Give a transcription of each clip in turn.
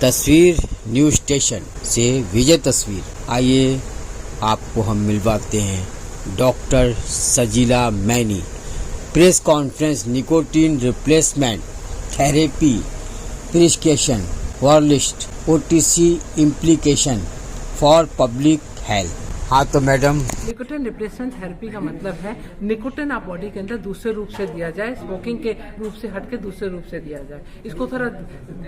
तस्वीर news station से विजय तस्वीर। आइए आपको हम मिलवाते हैं doctor Sajila Maini. Press conference nicotine replacement therapy prescription for list OTC implication for public health. हाँ तो मैडम, निकोटिन रिप्लेसमेंट थेरेपी का मतलब है निकोटिन आप बॉडी के अंदर दूसरे रूप से दिया जाए, स्मोकिंग के रूप से हट के दूसरे रूप से दिया जाए। इसको थोड़ा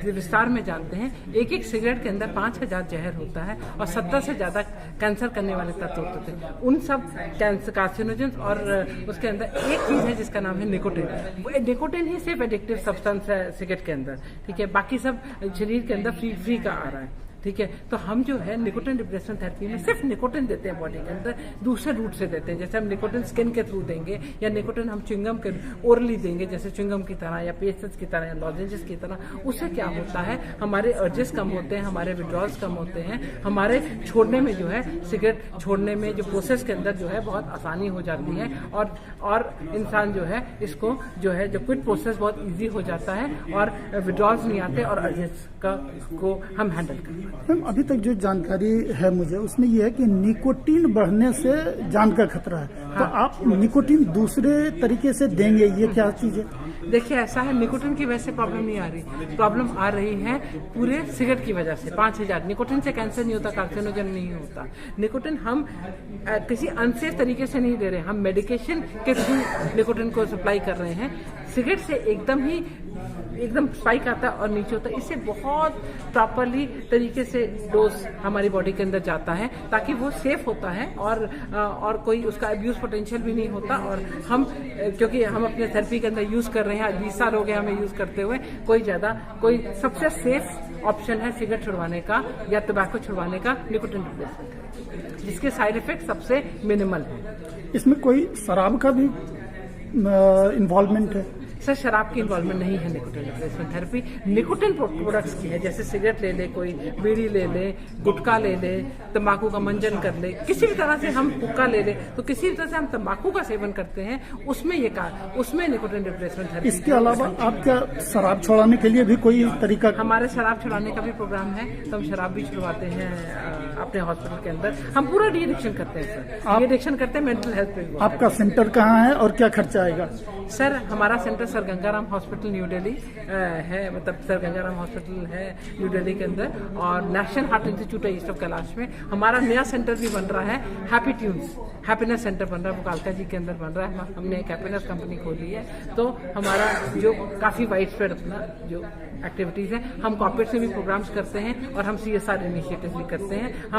विस्तार में जानते हैं। एक सिगरेट के अंदर 5000 जहर होता है और 70 से ज्यादा कैंसर करने वाले तत्व होते हैं। उन सब कैंसर कार्सिनोजेंस और उसके अंदर एक चीज है जिसका नाम है निकोटिन। निकोटिन ही सिर्फ एडिक्टिव सब्सटेंस है सिगरेट के अंदर, ठीक है। बाकी सब शरीर के अंदर फ्री का आ रहा है, ठीक है। तो हम जो है निकोटिन रिप्लेसमेंट थेरेपी में सिर्फ निकोटिन देते हैं बॉडी के अंदर, दूसरे रूट से देते हैं। जैसे हम निकोटिन स्किन के थ्रू देंगे या निकोटिन हम च्युइंगम के ओरली देंगे, जैसे च्युइंगम की तरह या पेस्ट्स की तरह या लॉजेंजेस की तरह। उससे क्या होता है, हमारे अर्जेस कम होते हैं, हमारे विड्रॉल्स कम होते हैं, हमारे छोड़ने में जो है सिगरेट छोड़ने में जो प्रोसेस के अंदर जो है बहुत आसानी हो जाती है और इंसान जो है इसको जो है जो क्विट प्रोसेस बहुत ईजी हो जाता है और विड्रॉल्स नहीं आते और अर्जेस को हम हैंडल करते हैं। मैम, अभी तक जो जानकारी है मुझे उसमें यह है कि निकोटीन बढ़ने से जान का खतरा है। तो आप निकोटीन दूसरे तरीके से देंगे, ये क्या चीज है? देखिए, ऐसा है, निकोटिन की वजह से प्रॉब्लम नहीं आ रही, प्रॉब्लम आ रही है पूरे सिगरेट की वजह से। 5000 निकोटिन से कैंसर नहीं होता, कार्सिनोजन नहीं होता। निकोटिन हम किसी अनसेफ तरीके से नहीं दे रहे, हम मेडिकेशन के थ्रू निकोटिन को सप्लाई कर रहे हैं। सिगरेट से एकदम स्पाइक आता है और नीचे होता है। इससे बहुत प्रॉपरली तरीके से डोज हमारी बॉडी के अंदर जाता है ताकि वो सेफ होता है और कोई उसका अब्यूज पोटेंशियल भी नहीं होता। और हम क्योंकि हम अपने थेरेपी के अंदर यूज कर रहे हैं, 20 साल हो गए हमें यूज करते हुए, कोई सबसे सेफ ऑप्शन है सिगरेट छुड़वाने का या टोबैको छुड़वाने का निकोटिन रिप्लेसमेंट, जिसके साइड इफेक्ट सबसे मिनिमल है। इसमें कोई शराब का भी इन्वॉल्वमेंट है? सर, शराब की इन्वॉल्वमेंट नहीं है nicotine replacement therapy. Nicotine products की है, जैसे सिगरेट ले ले, कोई बीड़ी ले ले, गुटखा ले ले, तंबाकू का मंजन कर ले, किसी भी तरह से हम हुक्का ले ले, तो किसी भी तरह से हम तंबाकू का सेवन करते हैं, उसमें निकोटिन रिप्लेसमेंट थेरेपी। इसके अलावा आप क्या शराब छुड़ाने के लिए भी कोई तरीका? हमारे शराब छुड़ाने का भी प्रोग्राम है, तो हम शराब भी छुड़वाते हैं अपने हॉस्पिटल के अंदर। हम पूरा डी एडिक्शन करते हैं सर, डी एडिक्शन करते हैं मेंटल हेल्थ पे। आपका सेंटर कहाँ है और क्या खर्चा आएगा? सर, हमारा centre sir Gangaram hospital new Delhi है, मतलब सर गंगाराम हॉस्पिटल है न्यू दिल्ली के अंदर, और नेशनल हार्ट इंस्टीट्यूट है ईस्ट ऑफ कैलाश में। हमारा नया सेंटर भी बन रहा है, हैप्पी ट्यून्स हैप्पीनेस सेंटर बन रहा है, वो कालका जी के अंदर बन रहा है। हमने एक हैप्पीनेस कंपनी खोली है, तो हमारा जो काफी वाइड स्प्रेड अपना जो एक्टिविटीज है, हम कॉर्पोरेट से भी प्रोग्राम्स करते हैं और हम CSR इनिशिएटिव भी करते हैं।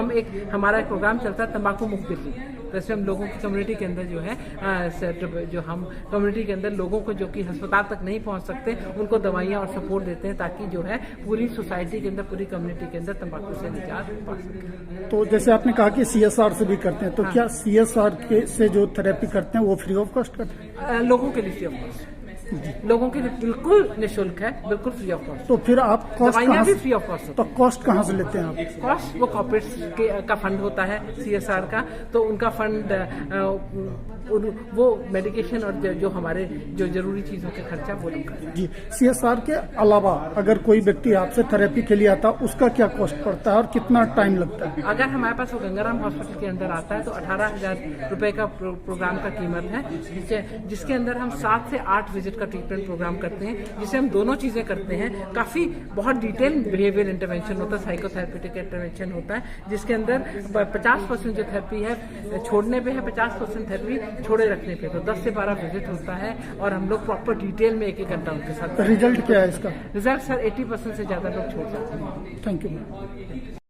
हमारा एक प्रोग्राम चलता है तंबाकू मुक्त दिल्ली, तो इसमें हम लोगों की कम्युनिटी के अंदर जो है जो हम कम्युनिटी के अंदर लोगों को जो कि अस्पताल तक नहीं पहुंच सकते, उनको दवाइयां और सपोर्ट देते हैं ताकि जो है पूरी सोसाइटी के अंदर, पूरी कम्युनिटी के अंदर तंबाकू से निजात पा सके। तो जैसे आपने कहा कि CSR से भी करते हैं, तो क्या CSR से जो थेरेपी करते हैं वो फ्री ऑफ कॉस्ट करते हैं? लोगों के लिए फ्री ऑफ कॉस्ट, लोगों के लिए बिल्कुल निःशुल्क है, बिल्कुल फ्री ऑफ कॉस्ट। तो फिर आप कॉस्ट दवाइयां भी फ्री ऑफ कॉस्ट। तो कॉस्ट कहाँ से लेते हैं आप? कॉस्ट वो कॉर्पोरेट का फंड होता है CSR का, तो उनका फंड वो मेडिकेशन और जो हमारे जो जरूरी चीजों के खर्चा वो लोग करते हैं। जी, CSR के अलावा अगर कोई व्यक्ति आपसे थेरेपी के लिए आता है, उसका क्या कॉस्ट पड़ता है और कितना टाइम लगता है? अगर हमारे पास वो गंगाराम हॉस्पिटल के अंदर आता है तो 18,000 रुपए का प्रोग्राम का कीमत है, जिसके अंदर हम 7 से 8 विजिट का ट्रीटमेंट प्रोग्राम करते हैं, जिसे हम दोनों चीजें करते हैं। काफी बहुत डिटेल बिहेवियर इंटरवेंशन होता है, साइकोथेरेपेटिक इंटरवेंशन होता है, जिसके अंदर 50% जो थेरेपी है छोड़ने पे है, 50% थेरेपी छोड़े रखने पे, तो 10 से 12 विजिट होता है और हम लोग प्रॉपर डिटेल में एक घंटा उनके साथ। रिजल्ट क्या है इसका? रिजल्ट सर 80% से ज्यादा लोग छोड़ जाते हैं। Thank you.